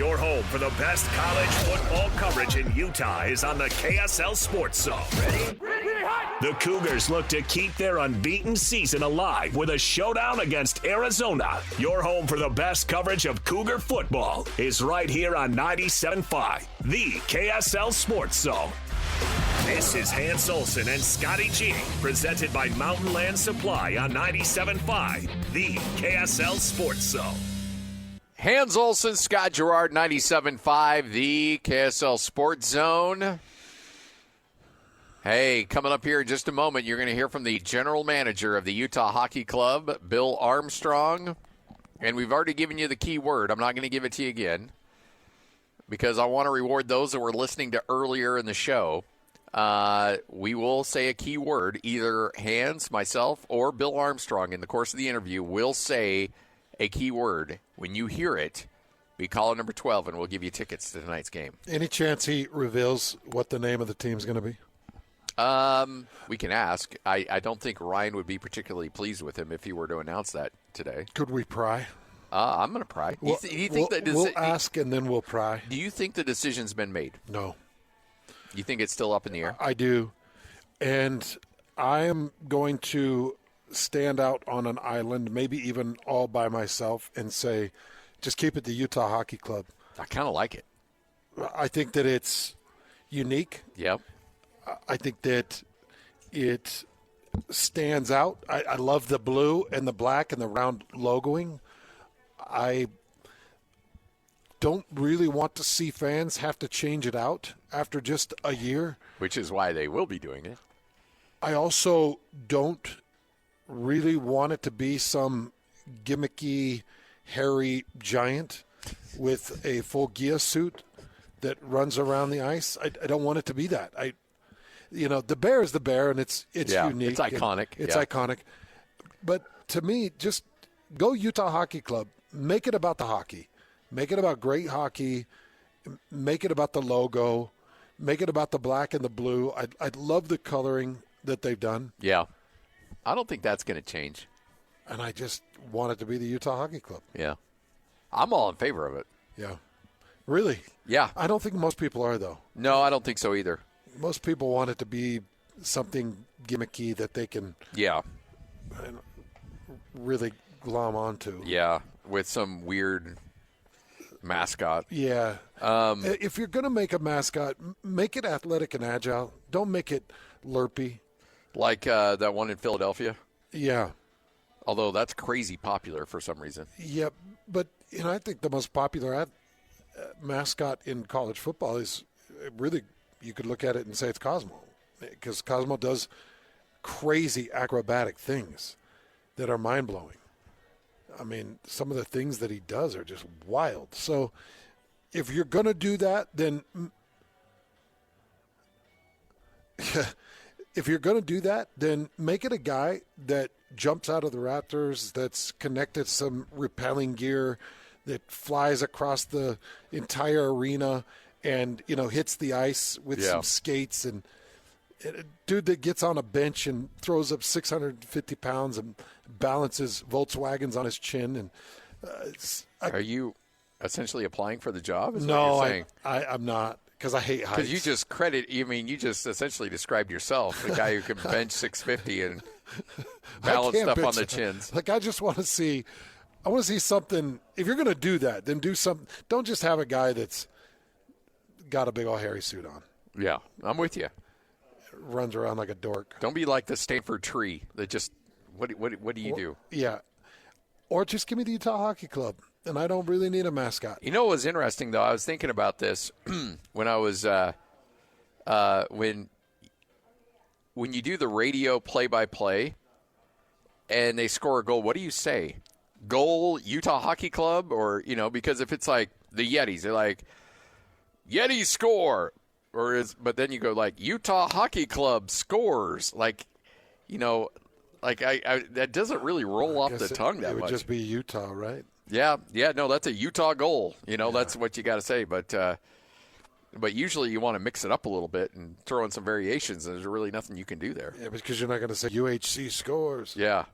Your home for the best college football coverage in Utah is on the KSL Sports Zone. Ready? The Cougars look to keep their unbeaten season alive with a showdown against Arizona. Your home for the best coverage of Cougar football is right here on 97.5, the KSL Sports Zone. This is Hans Olsen and Scotty G, presented by Mountain Land Supply on 97.5, the KSL Sports Zone. Hans Olsen, Scott Gerard, 97.5, the KSL Sports Zone. Hey, coming up here in just a moment, you're going to hear from the general manager of the Utah Hockey Club, Bill Armstrong. And we've already given you the key word. I'm not going to give it to you again because I want to reward those that were listening to earlier in the show. We will say a key word. Either Hans, myself, or Bill Armstrong in the course of the interview will say a key word. When you hear it, be caller number 12, and we'll give you tickets to tonight's game. Any chance he reveals what the name of the team's going to be? We can ask. I don't think Ryan would be particularly pleased with him if he were to announce that today. Could we pry? I'm going to pry. We'll ask and then we'll pry. Do you think the decision's been made? No. You think it's still up in the air? I do. And I am going to stand out on an island, maybe even all by myself, and say, just keep it the Utah Hockey Club. I kind of like it. I think that it's unique. Yep. I think that it stands out. I love the blue and the black and the round logoing. I don't really want to see fans have to change it out after just a year. Which is why they will be doing it. I also don't really want it to be some gimmicky, hairy giant with a full Gia suit that runs around the ice. I don't want it to be that. The bear is the bear, and it's unique. It's iconic. It's iconic. But to me, just go Utah Hockey Club. Make it about the hockey. Make it about great hockey. Make it about the logo. Make it about the black and the blue. I love the coloring that they've done. Yeah. I don't think that's going to change. And I just want it to be the Utah Hockey Club. Yeah. I'm all in favor of it. Yeah. Really? Yeah. I don't think most people are, though. No, I don't think so either. Most people want it to be something gimmicky that they can really glom onto. Yeah, with some weird mascot. Yeah. If you're going to make a mascot, make it athletic and agile. Don't make it lerpy. Like that one in Philadelphia? Yeah. Although that's crazy popular for some reason. Yeah, but I think the most popular mascot in college football is really, you could look at it and say it's Cosmo, because Cosmo does crazy acrobatic things that are mind-blowing. I mean, some of the things that he does are just wild. So if you're going to do that, then make it a guy that jumps out of the rafters, that's connected to some rappelling gear, that flies across the entire arena and, hits the ice with some skates, and a dude that gets on a bench and throws up 650 pounds and balances Volkswagens on his chin. And are you essentially applying for the job? No, I'm not, because I hate heights. Because you just essentially described yourself, the guy who can bench 650 and balance stuff on the chins. Like, I just want to see something. If you're going to do that, then do something. Don't just have a guy that's got a big old hairy suit on. Yeah, I'm with you. Runs around like a dork. Don't be like the Stanford tree that just what do you do? Yeah. Or just give me the Utah Hockey Club, and I don't really need a mascot. You know what was interesting, though? I was thinking about this when I was when you do the radio play-by-play and they score a goal, what do you say? Goal, Utah Hockey Club? Or, because if it's like the Yetis, they're like, Yetis score. But then you go like, Utah Hockey Club scores. Like, that doesn't really roll off the tongue that much. It would just be Utah, right? Yeah, no, that's a Utah goal. That's what you got to say. But usually you want to mix it up a little bit and throw in some variations, and there's really nothing you can do there. Yeah, because you're not going to say UHC scores. Yeah.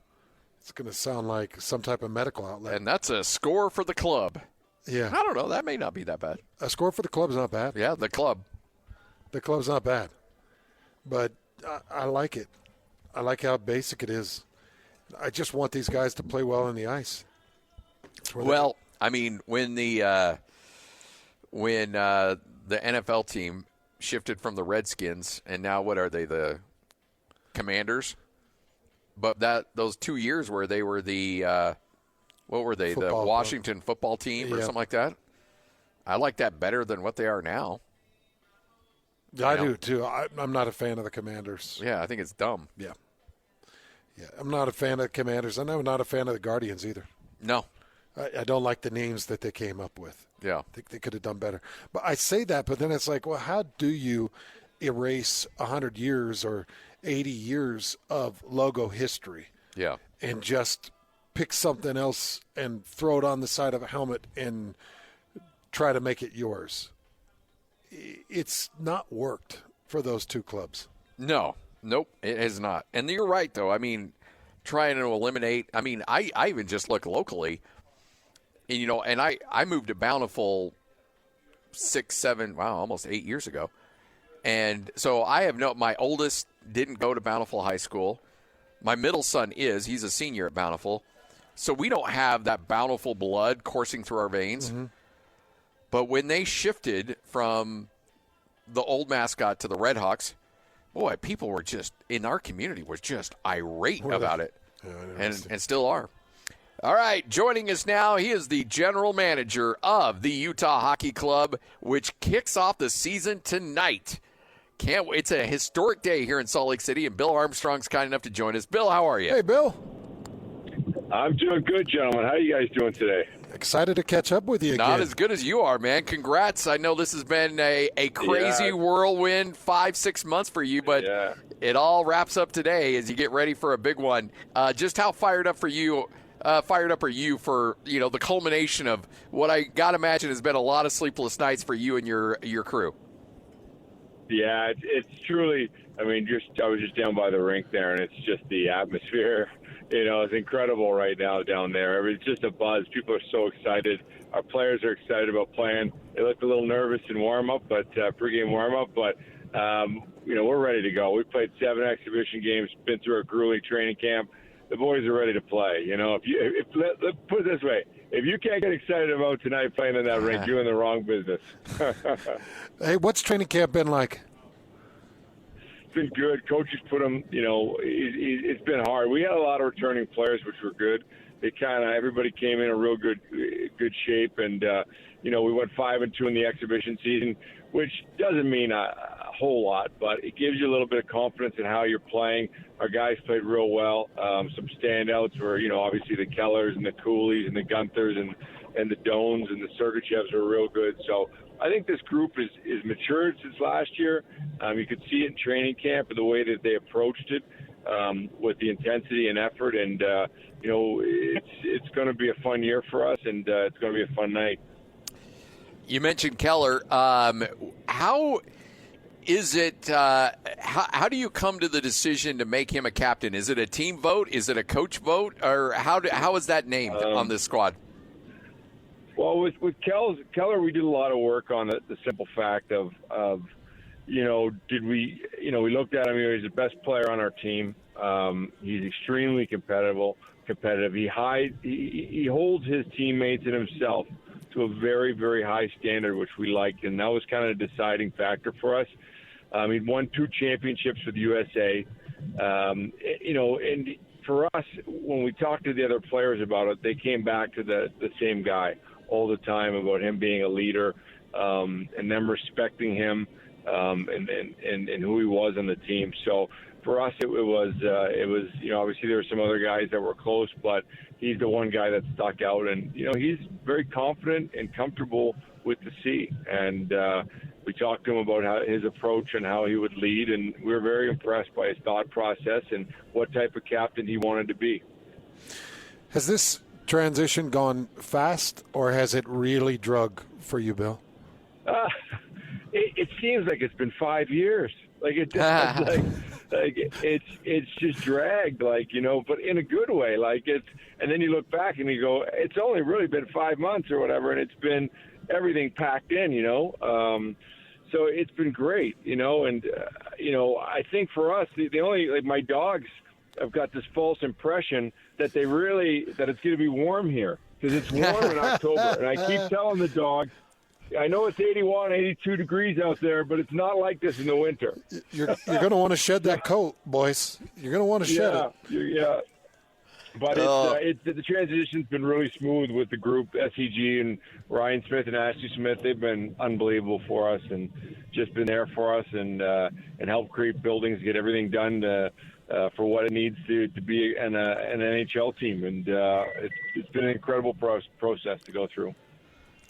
It's going to sound like some type of medical outlet. And that's a score for the club. Yeah. I don't know. That may not be that bad. A score for the club's not bad. Yeah, the club. The club's not bad. But I like it. I like how basic it is. I just want these guys to play well on the ice. Well, I mean, when the NFL team shifted from the Redskins, and now what are they, the Commanders? But those 2 years where they were the what were they, the Washington football team or something like that? I like that better than what they are now. Yeah, I do too. I'm not a fan of the Commanders. Yeah, I think it's dumb. Yeah, I'm not a fan of the Commanders. I'm not a fan of the Guardians either. No. I don't like the names that they came up with. Yeah. I think they could have done better. But I say that, but then it's like, well, how do you erase 100 years or 80 years of logo history? Yeah. And just pick something else and throw it on the side of a helmet and try to make it yours. It's not worked for those two clubs. No. Nope, it has not. And you're right, though. I mean, trying to eliminate – I mean, I even just look locally – and I moved to Bountiful almost 8 years ago. And so I have my oldest didn't go to Bountiful High School. My middle son he's a senior at Bountiful. So we don't have that Bountiful blood coursing through our veins. Mm-hmm. But when they shifted from the old mascot to the Redhawks, boy, people were just, in our community, was just irate about it. Yeah, and still are. All right, joining us now, he is the general manager of the Utah Hockey Club, which kicks off the season tonight. Can't wait. It's a historic day here in Salt Lake City, and Bill Armstrong's kind enough to join us. Bill, how are you? Hey, Bill. I'm doing good, gentlemen. How are you guys doing today? Excited to catch up with you again. Not as good as you are, man. Congrats. I know this has been a crazy whirlwind 5-6 months for you, but it all wraps up today as you get ready for a big one. Just how fired up are you for the culmination of what I got to imagine has been a lot of sleepless nights for you and your crew? Yeah, it's truly. I mean, I was just down by the rink there, and it's just the atmosphere. It's incredible right now down there. It's just a buzz. People are so excited. Our players are excited about playing. They looked a little nervous in warm-up, but pregame warm-up. But we're ready to go. We played 7 exhibition games. Been through a grueling training camp. The boys are ready to play. Let's put it this way: if you can't get excited about tonight playing in that rink, you're in the wrong business. Hey, what's training camp been like? It's been good. Coaches put them. It's been hard. We had a lot of returning players, which were good. Everybody came in a real good shape, and we went 5-2 in the exhibition season, which doesn't mean a whole lot, but it gives you a little bit of confidence in how you're playing. Our guys played real well. Some standouts were, obviously the Kellers and the Coolies and the Gunthers and the Doans and the Sergachevs were real good. So I think this group is matured since last year. You could see it in training camp and the way that they approached it with the intensity and effort. And, it's going to be a fun year for us, and it's going to be a fun night. You mentioned Keller. How is it? How do you come to the decision to make him a captain? Is it a team vote? Is it a coach vote? Or how is that named on this squad? Well, with Keller, we did a lot of work on the simple fact of did we looked at him. He's the best player on our team. He's extremely competitive. He holds his teammates and himself to a very, very high standard, which we liked, and that was kind of a deciding factor for us. He won 2 championships for the USA. And for us, when we talked to the other players about it, they came back to the same guy all the time about him being a leader, and them respecting him and who he was on the team. So for us, it was obviously there were some other guys that were close, but he's the one guy that stuck out, and he's very confident and comfortable with the C. And we talked to him about his approach and how he would lead, and we were very impressed by his thought process and what type of captain he wanted to be. Has this transition gone fast, or has it really drug for you, Bill? It seems like it's been 5 years. Like it does. Like it's just dragged, like, you know, but in a good way. Like and then you look back and you go, it's only really been 5 months or whatever, and it's been everything packed in, you know. So it's been great, you know, and you know, I think for us, the only, like, my dogs have got this false impression that it's going to be warm here because it's warm in October, and I keep telling the dog, I know it's 81, 82 degrees out there, but it's not like this in the winter. You're going to want to shed that coat, boys. You're going to want to shed it. Yeah. But the transition's been really smooth with the group, SEG and Ryan Smith and Ashley Smith. They've been unbelievable for us and just been there for us and help create buildings, get everything done for what it needs to be an NHL team. And it's been an incredible process to go through.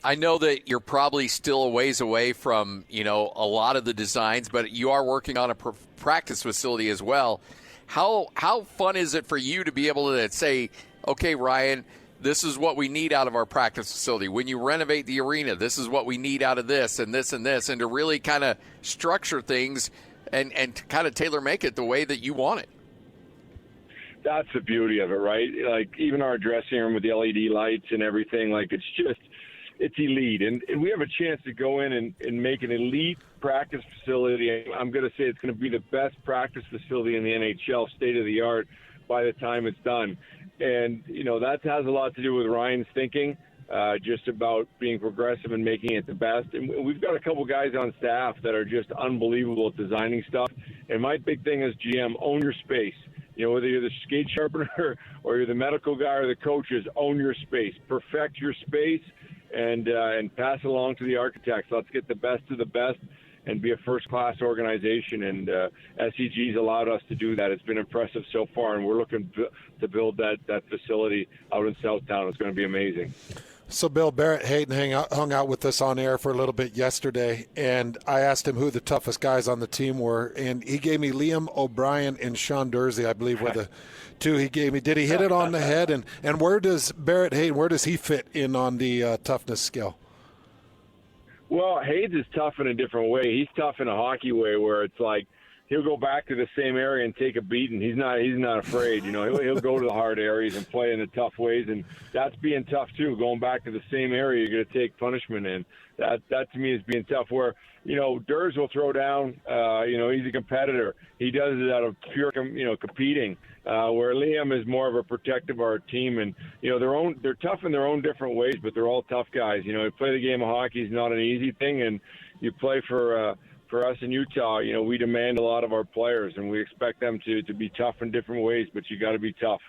I know that you're probably still a ways away from, you know, a lot of the designs, but you are working on a practice facility as well. How fun is it for you to be able to say, okay, Ryan, this is what we need out of our practice facility. When you renovate the arena, this is what we need out of this and this and this, and to really kind of structure things and to kind of tailor-make it the way that you want it. That's the beauty of it, right? Like, even our dressing room with the LED lights and everything, like, it's elite. And we have a chance to go in and make an elite practice facility. I'm going to say it's going to be the best practice facility in the NHL, state-of-the-art, by the time it's done. And, you know, that has a lot to do with Ryan's thinking, just about being progressive and making it the best. And we've got a couple guys on staff that are just unbelievable at designing stuff. And my big thing is, GM, own your space. You know, whether you're the skate sharpener or you're the medical guy or the coaches, own your space. Perfect your space and pass it along to the architects. Let's get the best of the best and be a first-class organization. And SEG's allowed us to do that. It's been impressive so far, and we're looking to build that facility out in Southtown. It's going to be amazing. So Bill, Barrett Hayton hung out with us on air for a little bit yesterday, and I asked him who the toughest guys on the team were, and he gave me Liam O'Brien and Sean Dursey, I believe, were the two he gave me. Did he hit it on the head? And where does Barrett Hayton, where does he fit in on the toughness scale? Well, Hayes is tough in a different way. He's tough in a hockey way where it's like he'll go back to the same area and take a beating. He's not afraid. You know, he'll go to the hard areas and play in the tough ways, and that's being tough too. Going back to the same area, you're going to take punishment in. That to me is being tough. Where, you know, Durs will throw down. You know, he's a competitor. He does it out of pure, competing. Where Liam is more of a protective of our team, and you know they're tough in their own different ways, but they're all tough guys. You know, to play the game of hockey is not an easy thing, and you play for us in Utah. You know, we demand a lot of our players, and we expect them to be tough in different ways. But you got to be tough.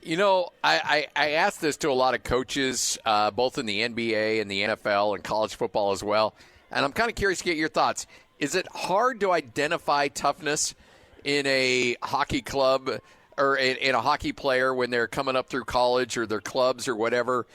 You know, I asked this to a lot of coaches, both in the NBA and the NFL and college football as well, and I'm kind of curious to get your thoughts. Is it hard to identify toughness in a hockey club or in a hockey player when they're coming up through college or their clubs or whatever,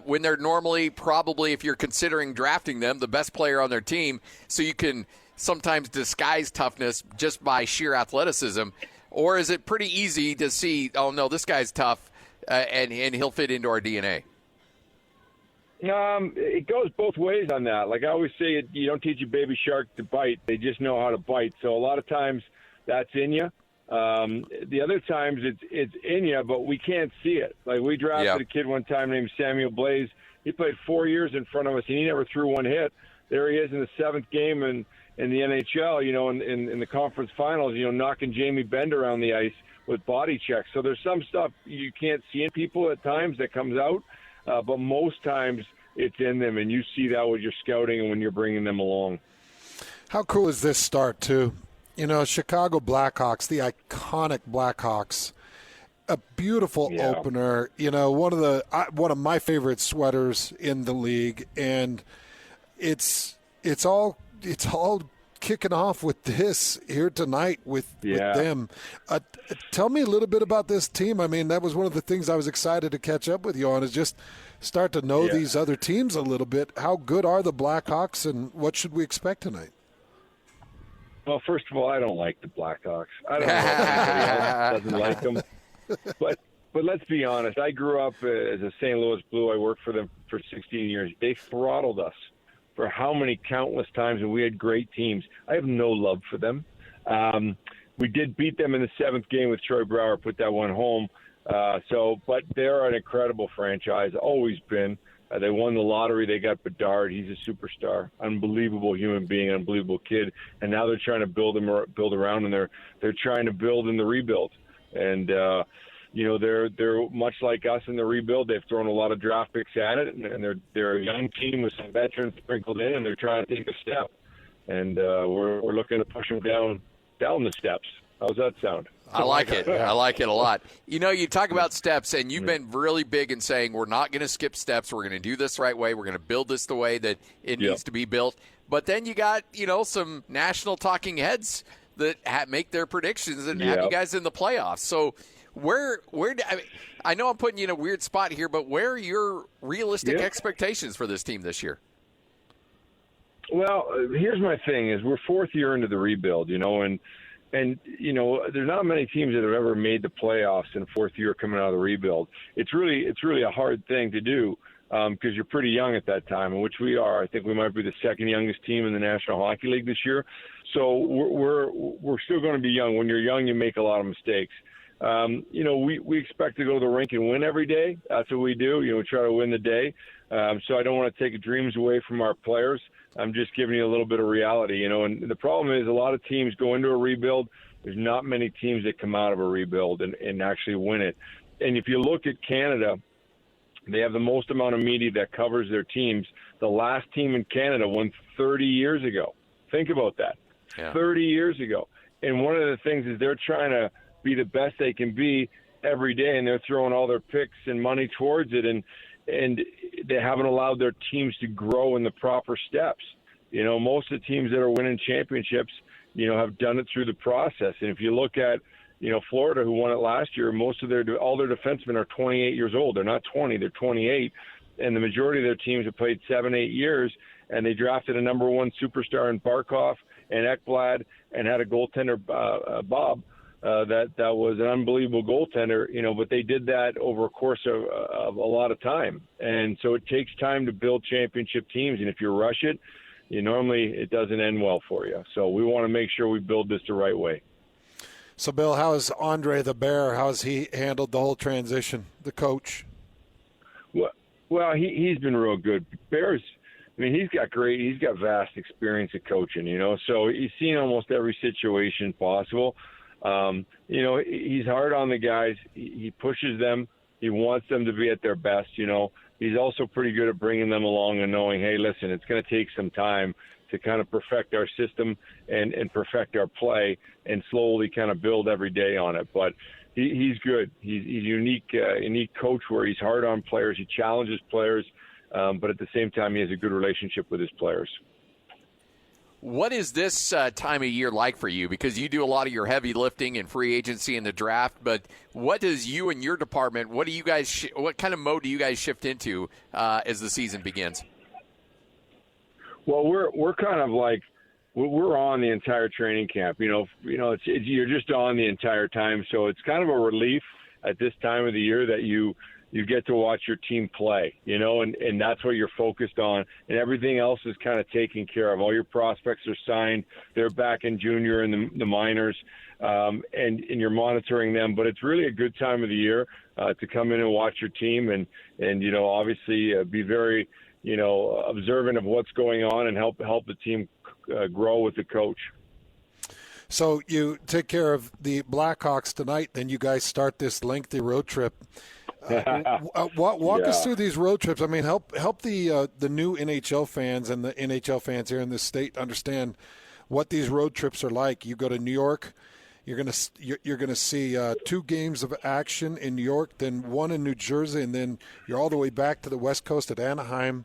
when they're normally probably, if you're considering drafting them, the best player on their team, so you can sometimes disguise toughness just by sheer athleticism? Or is it pretty easy to see, oh, no, this guy's tough and he'll fit into our DNA? It goes both ways on that. Like I always say, you don't teach a baby shark to bite. They just know how to bite. So a lot of times that's in you. The other times it's in you, but we can't see it. Like we drafted a kid one time named Samuel Blaze. He played 4 years in front of us, and he never threw one hit. There he is in the seventh game in the NHL, you know, in the conference finals, you know, knocking Jamie Benn around the ice with body checks. So there's some stuff you can't see in people at times that comes out, but most times it's in them, and you see that with your scouting and when you're bringing them along. How cool is this start, too? You know, Chicago Blackhawks, the iconic Blackhawks, a beautiful opener. You know, one of my favorite sweaters in the league, and it's all kicking off with this here tonight with them. Tell me a little bit about this team. I mean, that was one of the things I was excited to catch up with you on, is just start to know these other teams a little bit. How good are the Blackhawks, and what should we expect tonight? Well, first of all, I don't like the Blackhawks. I don't know if anybody else doesn't like them. But let's be honest. I grew up as a St. Louis Blue. I worked for them for 16 years. They throttled us for how many countless times, and we had great teams. I have no love for them. We did beat them in the 7th game with Troy Brouwer, put that one home. But they're an incredible franchise, always been. They won the lottery. They got Bedard. He's a superstar, unbelievable human being, unbelievable kid. And now they're trying to build around, and they're trying to build in the rebuild. And they're much like us in the rebuild. They've thrown a lot of draft picks at it, and they're a young team with some veterans sprinkled in, and they're trying to take a step. And we're looking to push them down the steps. How's that sound? I like it. I like it a lot. You talk about steps, and you've been really big in saying we're not going to skip steps. We're going to do this the right way. We're going to build this the way that it needs to be built. But then you got, some national talking heads that make their predictions and have you guys in the playoffs. So I know I'm putting you in a weird spot here, but where are your realistic expectations for this team this year? Well, here's my thing: is we're 4th year into the rebuild, and there's not many teams that have ever made the playoffs in 4th year coming out of the rebuild. It's really a hard thing to do because you're pretty young at that time, and which we are. I think we might be the 2nd youngest team in the National Hockey League this year. So we're still going to be young. When you're young, you make a lot of mistakes. We expect to go to the rink and win every day. That's what we do. We try to win the day. So I don't want to take dreams away from our players. I'm just giving you a little bit of reality, and the problem is a lot of teams go into a rebuild. There's not many teams that come out of a rebuild and actually win it. And if you look at Canada, they have the most amount of media that covers their teams. The last team in Canada won 30 years ago. Think about that. 30 years ago. And one of the things is they're trying to be the best they can be every day, and they're throwing all their picks and money towards it, and they haven't allowed their teams to grow in the proper steps. Most of the teams that are winning championships, have done it through the process. And if you look at, Florida, who won it last year, all their defensemen are 28 years old. They're not 20, they're 28. And the majority of their teams have played 7-8 years, and they drafted a number 1 superstar in Barkov and Ekblad and had a goaltender, Bob, that was an unbelievable goaltender, but they did that over a course of a lot of time. And so it takes time to build championship teams. And if you rush it, normally it doesn't end well for you. So we want to make sure we build this the right way. So, Bill, how has Andre the Bear, how has he handled the whole transition, the coach? Well, he's been real good. Bears, he's got vast experience of coaching, so he's seen almost every situation possible. He's hard on the guys. He pushes them. He wants them to be at their best. He's also pretty good at bringing them along and knowing, hey, listen, it's going to take some time to kind of perfect our system and perfect our play and slowly kind of build every day on it. But he's good. He's a unique coach where he's hard on players. He challenges players, but at the same time, he has a good relationship with his players. What is this time of year like for you? Because you do a lot of your heavy lifting and free agency in the draft, but what does you and your department, what kind of mode do you guys shift into as the season begins? Well, we're kind of like we're on the entire training camp. You're just on the entire time, so it's kind of a relief at this time of the year that you get to watch your team play, and that's what you're focused on. And everything else is kind of taken care of. All your prospects are signed. They're back in junior and the minors, and you're monitoring them. But it's really a good time of the year to come in and watch your team and obviously be very, observant of what's going on and help the team grow with the coach. So you take care of the Blackhawks tonight, then you guys start this lengthy road trip. Walk us through these road trips. Help the new NHL fans and the NHL fans here in this state understand what these road trips are like. You go to New York, you're gonna see 2 games of action in New York, then 1 in New Jersey, and then you're all the way back to the West Coast at Anaheim.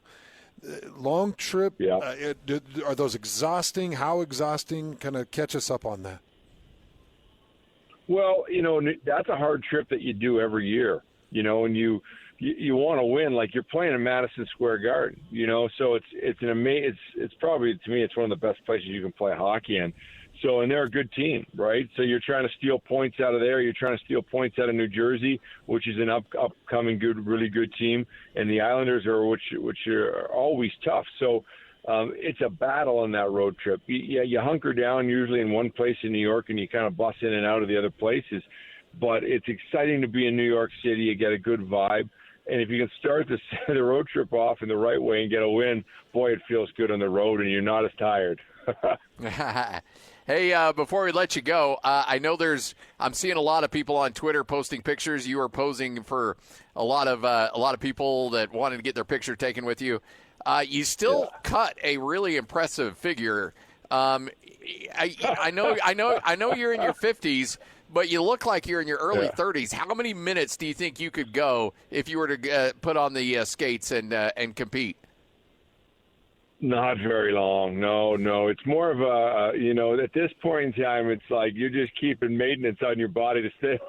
Long trip. Yeah. Are those exhausting? How exhausting? Kind of catch us up on that. Well, that's a hard trip that you do every year. And you want to win, like you're playing in Madison Square Garden, so it's probably, to me, it's one of the best places you can play hockey in. So, and they're a good team, right? So you're trying to steal points out of there. You're trying to steal points out of New Jersey, which is an upcoming really good team. And the Islanders which are always tough. So, it's a battle on that road trip. You hunker down usually in one place in New York, and you kind of bus in and out of the other places. But it's exciting to be in New York City. You get a good vibe. And if you can start the road trip off in the right way and get a win, boy, it feels good on the road, and you're not as tired. Hey, before we let you go, I know I'm seeing a lot of people on Twitter posting pictures. You are posing for a lot of people that wanted to get their picture taken with you. You still cut a really impressive figure. I know you're in your 50s, but you look like you're in your early 30s. How many minutes do you think you could go if you were to put on the skates and compete? Not very long. No. It's more of at this point in time, it's like you're just keeping maintenance on your body to stay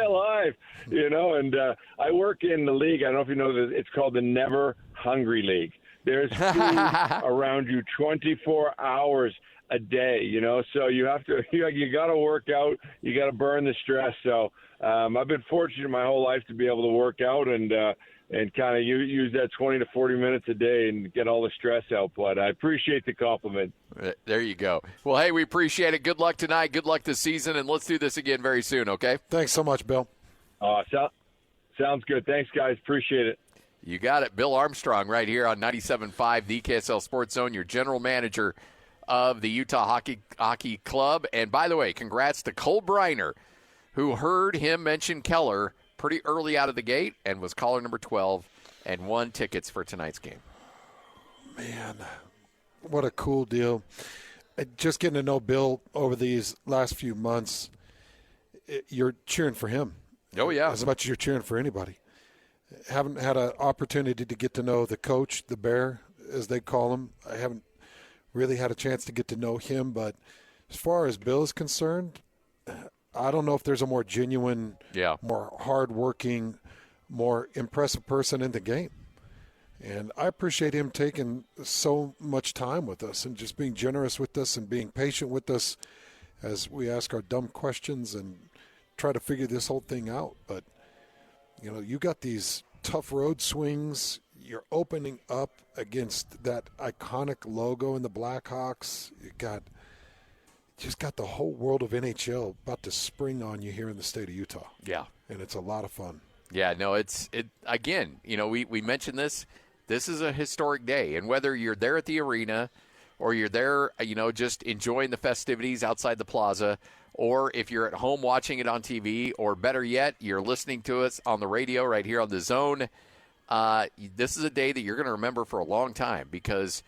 alive, and I work in the league. I don't know if you know that it's called the Never Hungry League. There's food around you 24 hours a day, so you have to, you got to work out, you got to burn the stress. So I've been fortunate my whole life to be able to work out and kind of use that 20 to 40 minutes a day and get all the stress out. But I appreciate the compliment. There you go. Well, hey, we appreciate it. Good luck tonight. Good luck this season. And let's do this again very soon, okay? Thanks so much, Bill. Sounds good. Thanks, guys. Appreciate it. You got it. Bill Armstrong right here on 97.5, the KSL Sports Zone, your general manager of the Utah Hockey Club. And by the way, congrats to Cole Briner, who heard him mention Keller pretty early out of the gate and was caller number 12 and won tickets for tonight's game. Man, what a cool deal. Just getting to know Bill over these last few months, you're cheering for him. Oh, yeah. As much as you're cheering for anybody. Haven't had an opportunity to get to know the coach, the Bear, as they call him. I haven't really had a chance to get to know him, but as far as Bill is concerned, I don't know if there's a more genuine, more hardworking, more impressive person in the game. And I appreciate him taking so much time with us and just being generous with us and being patient with us as we ask our dumb questions and try to figure this whole thing out. But, you got these tough road swings. You're opening up against that iconic logo in the Blackhawks. You just got the whole world of NHL about to spring on you here in the state of Utah. Yeah. And it's a lot of fun. Yeah, no, again, we mentioned this. This is a historic day. And whether you're there at the arena or you're there, just enjoying the festivities outside the plaza, or if you're at home watching it on TV, or better yet, you're listening to us on the radio right here on the Zone, this is a day that you're going to remember for a long time, because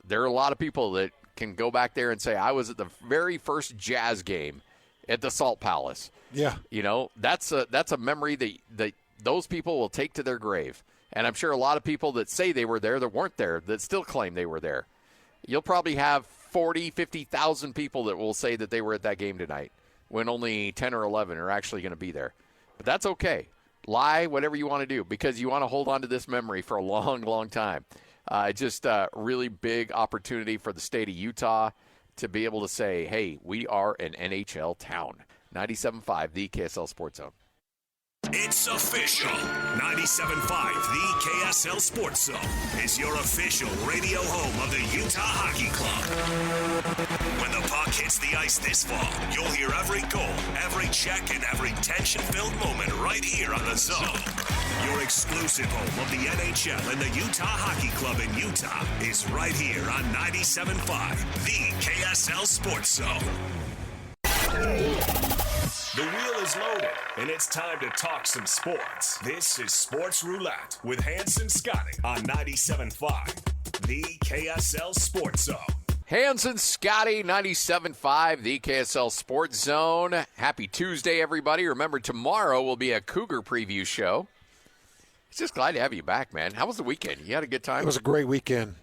there are a lot of people that can go back there and say, I was at the very first Jazz game at the Salt Palace. Yeah. That's a memory that those people will take to their grave. And I'm sure a lot of people that say they were there that weren't there that still claim they were there. You'll probably have 40, 50,000 people that will say that they were at that game tonight when only 10 or 11 are actually going to be there. But that's okay. Lie, whatever you want to do, because you want to hold on to this memory for a long, long time. Just a really big opportunity for the state of Utah to be able to say, hey, we are an NHL town. 97.5, the KSL Sports Zone. It's official. 97.5, the KSL Sports Zone, is your official radio home of the Utah Hockey Club. When the puck hits the ice this fall, you'll hear every goal, every check, and every tension-filled moment right here on the Zone. Your exclusive home of the NHL and the Utah Hockey Club in Utah is right here on 97.5, the KSL Sports Zone. The wheel is loaded, and it's time to talk some sports. This is Sports Roulette with Hans and Scotty on 97.5, the KSL Sports Zone. Hans and Scotty, 97.5, the KSL Sports Zone. Happy Tuesday, everybody. Remember, tomorrow will be a Cougar preview show. Just glad to have you back, man. How was the weekend? You had a good time? It was a great weekend.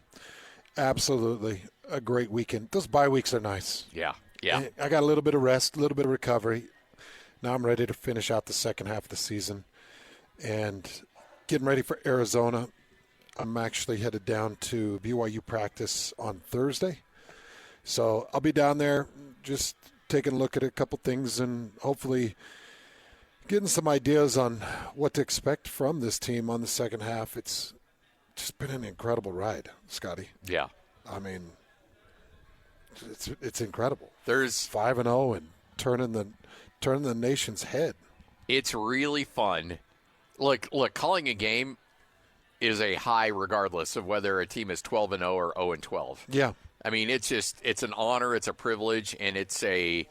Absolutely a great weekend. Those bye weeks are nice. Yeah. I got a little bit of rest, a little bit of recovery. Now I'm ready to finish out the second half of the season and getting ready for Arizona. I'm actually headed down to BYU practice on Thursday. So I'll be down there just taking a look at a couple things and hopefully getting some ideas on what to expect from this team on the second half. It's just been an incredible ride, Scotty. Yeah. I mean, it's incredible. There's 5-0 and turning the nation's head. It's really fun. Look, calling a game is a high regardless of whether a team is 12-0 or 0-12. Yeah. I mean, it's an honor, it's a privilege, and it's I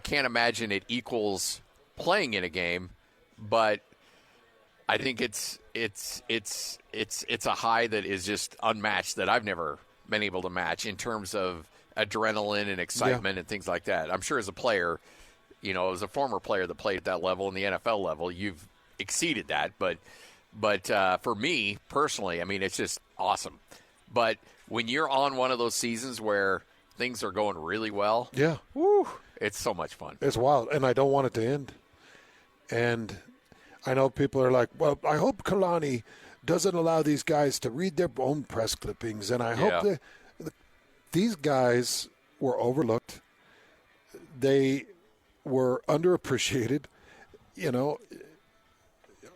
can't imagine it equals playing in a game, but I think it's a high that is just unmatched that I've never been able to match in terms of adrenaline and excitement and things like that. I'm sure as a player, as a former player that played at that level and the NFL level, you've exceeded that. But for me personally, I mean, it's just awesome. But when you're on one of those seasons where things are going really well, it's so much fun. It's wild, and I don't want it to end. And I know people are like, well, I hope Kalani doesn't allow these guys to read their own press clippings, and I hope that these guys were overlooked. They were underappreciated.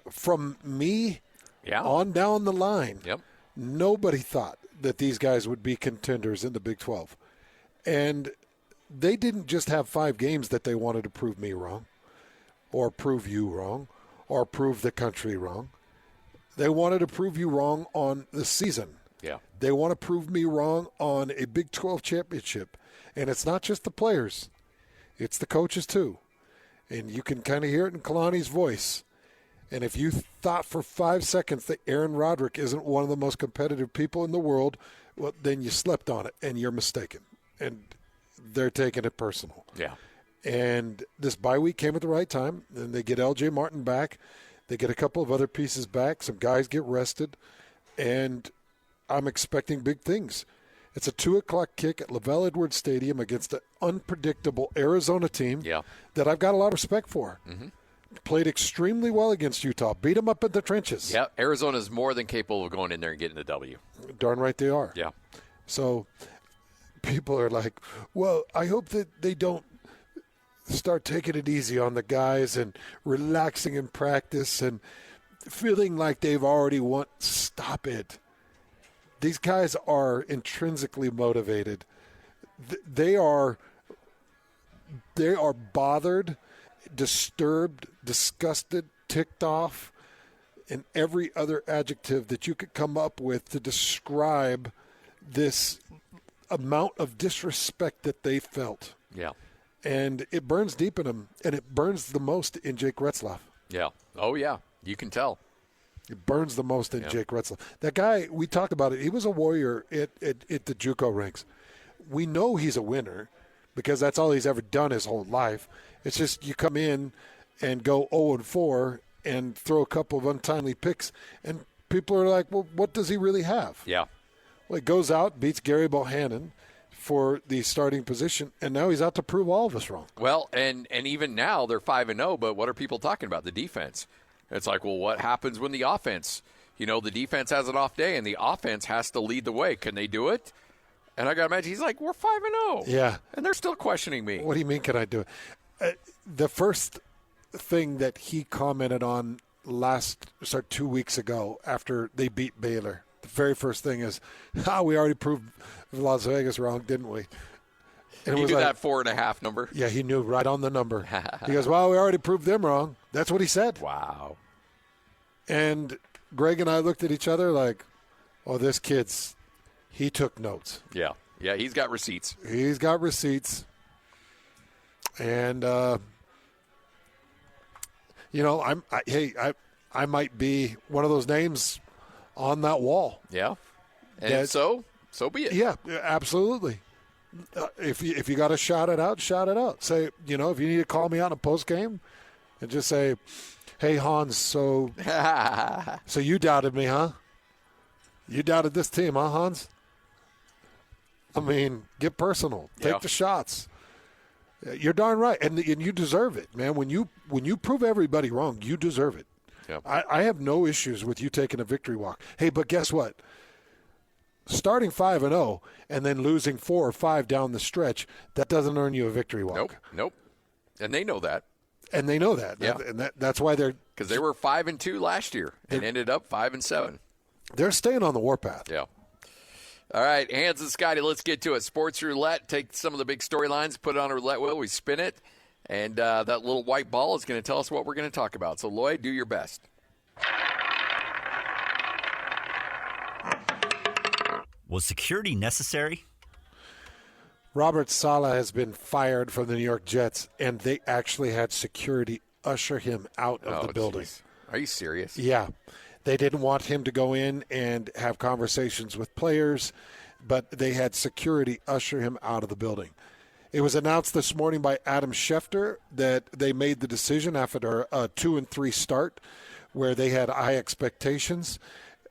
From me on down the line, nobody thought that these guys would be contenders in the Big 12. And they didn't just have 5 games that they wanted to prove me wrong or prove you wrong or prove the country wrong. They wanted to prove you wrong on the season. Yeah. They want to prove me wrong on a Big 12 championship. And it's not just the players. It's the coaches, too. And you can kind of hear it in Kalani's voice. And if you thought for 5 seconds that Aaron Roderick isn't one of the most competitive people in the world, well, then you slept on it, and you're mistaken. And they're taking it personal. Yeah. And this bye week came at the right time, and they get L.J. Martin back. They get a couple of other pieces back. Some guys get rested, and I'm expecting big things. It's a 2:00 kick at LaVell Edwards Stadium against an unpredictable Arizona team that I've got a lot of respect for. Mm-hmm. Played extremely well against Utah. Beat them up in the trenches. Yeah, Arizona's more than capable of going in there and getting the W. Darn right they are. Yeah. So people are like, well, I hope that they don't start taking it easy on the guys and relaxing in practice and feeling like they've already won. Stop it. These guys are intrinsically motivated. They are bothered, disturbed, disgusted, ticked off, and every other adjective that you could come up with to describe this amount of disrespect that they felt. Yeah. And it burns deep in them, and it burns the most in Jake Retzlaff. Yeah. Oh, yeah. You can tell. It burns the most in Jake Retzlaff. That guy, we talked about it, he was a warrior at the JUCO ranks. We know he's a winner because that's all he's ever done his whole life. It's just you come in and go 0-4 and throw a couple of untimely picks, and people are like, well, what does he really have? Yeah. Well, he goes out, beats Gary Bohannon for the starting position, and now he's out to prove all of us wrong. Well, and even now they're 5-0, but what are people talking about? The defense. It's like, well, what happens when the offense, the defense has an off day and the offense has to lead the way? Can they do it? And I got to imagine he's like, we're 5-0. Yeah. And they're still questioning me. What do you mean, can I do it? The first thing that he commented on 2 weeks ago after they beat Baylor, the very first thing is, we already proved Las Vegas wrong, didn't we? And he knew that 4.5 number? Yeah, he knew right on the number. He goes, well, we already proved them wrong. That's what he said. Wow. And Greg and I looked at each other like, oh, this kid's, he took notes. Yeah. Yeah, he's got receipts. He's got receipts. And, I might be one of those names on that wall. Yeah. And so be it. Yeah, absolutely. If you got to shout it out, shout it out. Say, if you need to call me out in a post game and just say, hey, Hans, so you doubted me, huh? You doubted this team, huh, Hans? I mean, get personal. Take the shots. You're darn right, and you deserve it, man. When you prove everybody wrong, you deserve it. Yep. I have no issues with you taking a victory walk. Hey, but guess what? Starting 5-0 and then losing 4 or 5 down the stretch, that doesn't earn you a victory walk. Nope. And they know that. Yeah. And that's why they're – because they were 5-2 last year and ended up 5-7. They're staying on the warpath. Yeah. All right, Hans and Scotty, let's get to it. Sports Roulette. Take some of the big storylines, put it on a roulette wheel, we spin it, and that little white ball is going to tell us what we're going to talk about. So, Lloyd, do your best. Was security necessary? Robert Saleh has been fired from the New York Jets, and they actually had security usher him out of the building. Geez. Are you serious? Yeah. They didn't want him to go in and have conversations with players, but they had security usher him out of the building. It was announced this morning by Adam Schefter that they made the decision after a 2-3 start where they had high expectations,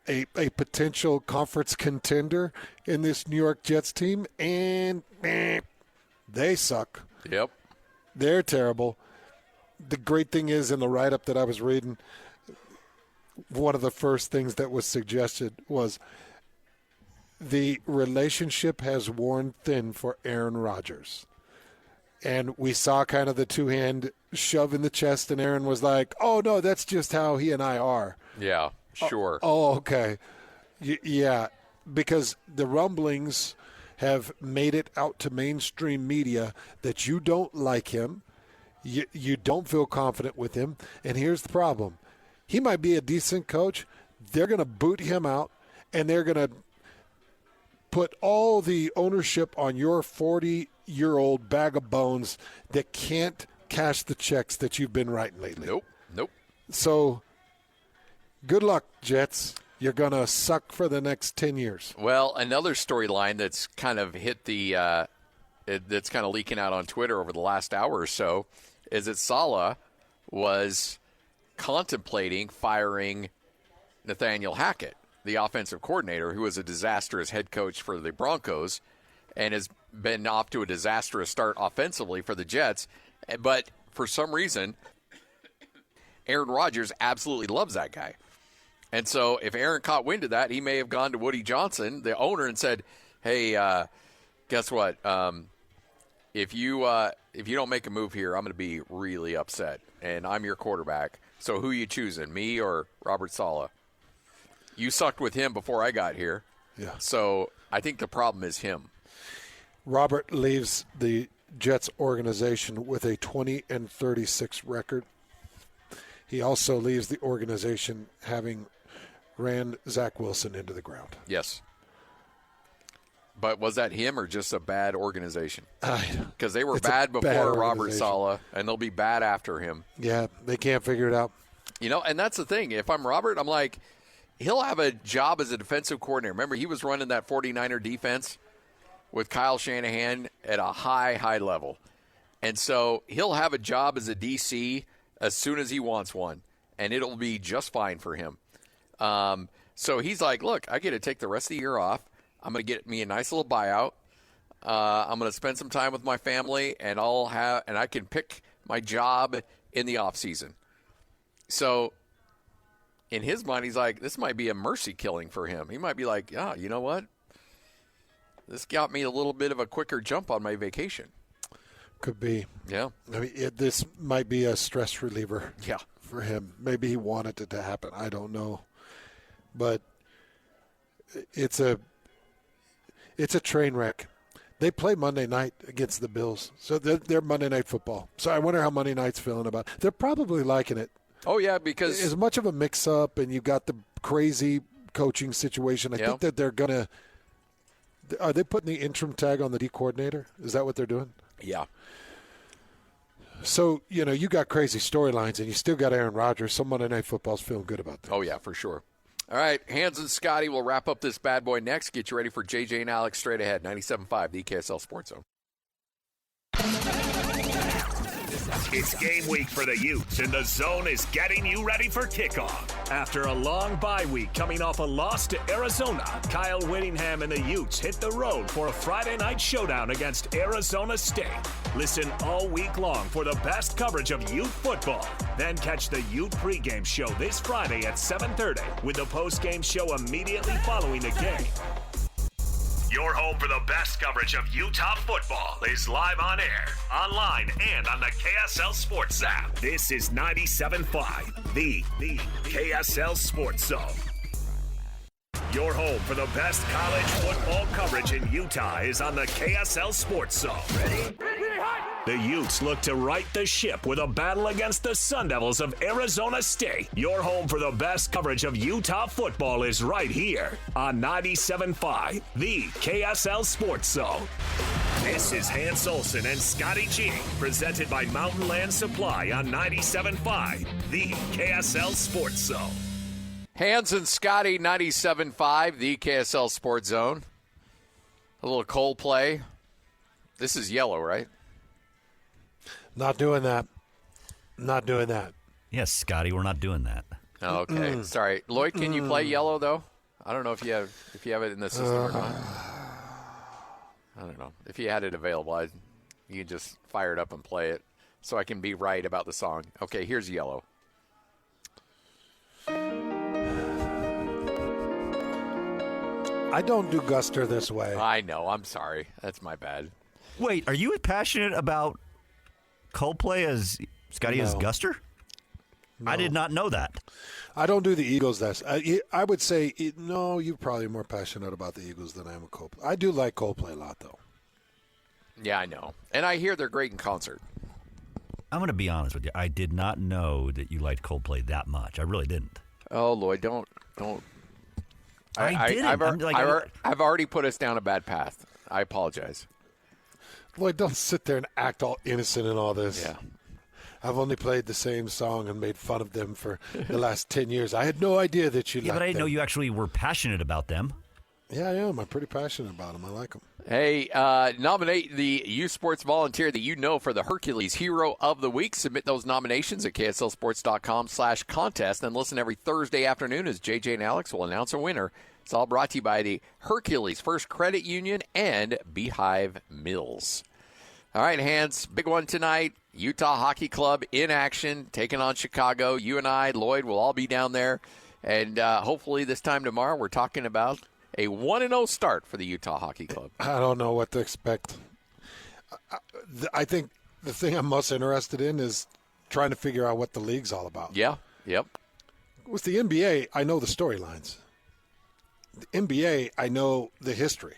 a potential conference contender in this New York Jets team, and they suck. Yep. They're terrible. The great thing is, in the write-up that I was reading, one of the first things that was suggested was the relationship has worn thin for Aaron Rodgers. And we saw kind of the two-hand shove in the chest, and Aaron was like, oh, no, that's just how he and I are. Yeah, sure. Oh, okay. Yeah, because the rumblings have made it out to mainstream media that you don't like him, you don't feel confident with him, and here's the problem. He might be a decent coach. They're going to boot him out, and they're going to put all the ownership on your 40-year-old bag of bones that can't cash the checks that you've been writing lately. Nope. So good luck, Jets. You're going to suck for the next 10 years. Well, another storyline that's kind of hit that's kind of leaking out on Twitter over the last hour or so is that Saleh was contemplating firing Nathaniel Hackett, the offensive coordinator, who was a disastrous head coach for the Broncos and has been off to a disastrous start offensively for the Jets. But for some reason, Aaron Rodgers absolutely loves that guy. And so if Aaron caught wind of that, he may have gone to Woody Johnson, the owner, and said, hey, guess what? If you don't make a move here, I'm going to be really upset, and I'm your quarterback. So who you choosing, me or Robert Saleh? You sucked with him before I got here. Yeah. So I think the problem is him. Robert leaves the Jets organization with a 20-36 record. He also leaves the organization having ran Zach Wilson into the ground. Yes. But was that him or just a bad organization? Because they were bad before Robert Saleh, and they'll be bad after him. Yeah, they can't figure it out. You know, and that's the thing. If I'm Robert, I'm like, he'll have a job as a defensive coordinator. Remember, he was running that 49er defense with Kyle Shanahan at a high level. And so he'll have a job as a DC as soon as he wants one, and it'll be just fine for him. So he's like, look, I get to take the rest of the year off. I'm going to get me a nice little buyout. I'm going to spend some time with my family, and I can pick my job in the off season. So in his mind, he's like, this might be a mercy killing for him. He might be like, yeah, you know what? This got me a little bit of a quicker jump on my vacation. Could be. Yeah. I mean, this might be a stress reliever. Yeah. For him. Maybe he wanted it to happen. I don't know. But it's a train wreck. They play Monday night against the Bills. So they're Monday Night Football. So I wonder how Monday Night's feeling about it. They're probably liking it. Oh, yeah, because as much of a mix-up and you've got the crazy coaching situation, I think that they're going to – are they putting the interim tag on the D coordinator? Is that what they're doing? Yeah. So, you got crazy storylines, and you still got Aaron Rodgers. So Monday Night Football's feeling good about that. Oh, yeah, for sure. All right, Hans and Scotty will wrap up this bad boy next. Get you ready for JJ and Alex straight ahead. 97.5, the KSL Sports Zone. It's game week for the Utes, and the Zone is getting you ready for kickoff. After a long bye week coming off a loss to Arizona, Kyle Whittingham and the Utes hit the road for a Friday night showdown against Arizona State. Listen all week long for the best coverage of Ute football. Then catch the Ute pregame show this Friday at 7:30 with the postgame show immediately following the game. Your home for the best coverage of Utah football is live on air, online, and on the KSL Sports app. This is 97.5, the KSL Sports Zone. Your home for the best college football coverage in Utah is on the KSL Sports Zone. Ready? The Utes look to right the ship with a battle against the Sun Devils of Arizona State. Your home for the best coverage of Utah football is right here on 97.5, the KSL Sports Zone. This is Hans Olsen and Scotty G, presented by Mountain Land Supply on 97.5, the KSL Sports Zone. Hans and Scotty, 97.5, the KSL Sports Zone. A little Coldplay. This is Yellow, right? Not doing that. Not doing that. Yes, Scotty, we're not doing that. Oh, okay. Sorry. Lloyd, can you play Yellow, though? I don't know if you have it in the system or not. I don't know. If you had it available, you can just fire it up and play it so I can be right about the song. Okay, here's Yellow. I don't do Guster this way. I know. I'm sorry. That's my bad. Wait, are you as passionate about Coldplay as Scotty is Guster? No. I did not know that. I don't do the Eagles. I would say, no, you're probably more passionate about the Eagles than I am with Coldplay. I do like Coldplay a lot, though. Yeah, I know. And I hear they're great in concert. I'm going to be honest with you. I did not know that you liked Coldplay that much. I really didn't. Oh, Lloyd, don't. I didn't. I've already put us down a bad path. I apologize. Lloyd, don't sit there and act all innocent in all this. Yeah. I've only played the same song and made fun of them for the last 10 years. I had no idea that you liked them. Yeah, but I didn't know you actually were passionate about them. Yeah, I am. I'm pretty passionate about them. I like them. Hey, nominate the U Sports volunteer that you know for the Hercules Hero of the Week. Submit those nominations at KSLSports.com/contest and listen every Thursday afternoon as JJ and Alex will announce a winner. It's all brought to you by the Hercules First Credit Union and Beehive Mills. All right, Hans, big one tonight. Utah Hockey Club in action, taking on Chicago. You and I, Lloyd, will all be down there. And hopefully this time tomorrow we're talking about a 1-0 start for the Utah Hockey Club. I don't know what to expect. I think the thing I'm most interested in is trying to figure out what the league's all about. Yeah, yep. With the NBA, I know the storylines. The NBA, I know the history.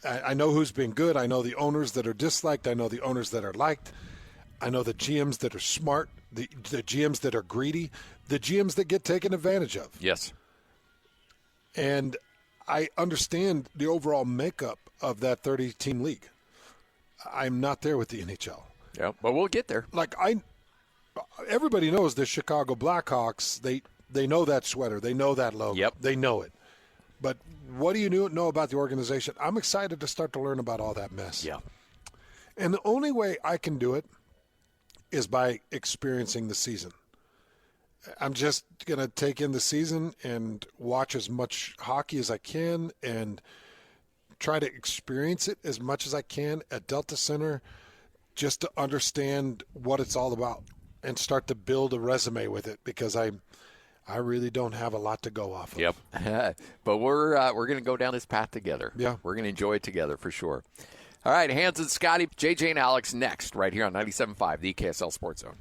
I know who's been good. I know the owners that are disliked. I know the owners that are liked. I know the GMs that are smart, the GMs that are greedy, the GMs that get taken advantage of. Yes. And I understand the overall makeup of that 30-team league. I'm not there with the NHL. Yeah, but we'll get there. Everybody knows the Chicago Blackhawks. They know that sweater. They know that logo. Yep. They know it. But what do you know about the organization? I'm excited to start to learn about all that mess. Yeah. And the only way I can do it is by experiencing the season. I'm just going to take in the season and watch as much hockey as I can and try to experience it as much as I can at Delta Center just to understand what it's all about and start to build a resume with it because I really don't have a lot to go off of. Yep. But we're going to go down this path together. Yeah. We're going to enjoy it together for sure. All right, Hans and Scotty, JJ and Alex next right here on 97.5, the KSL Sports Zone.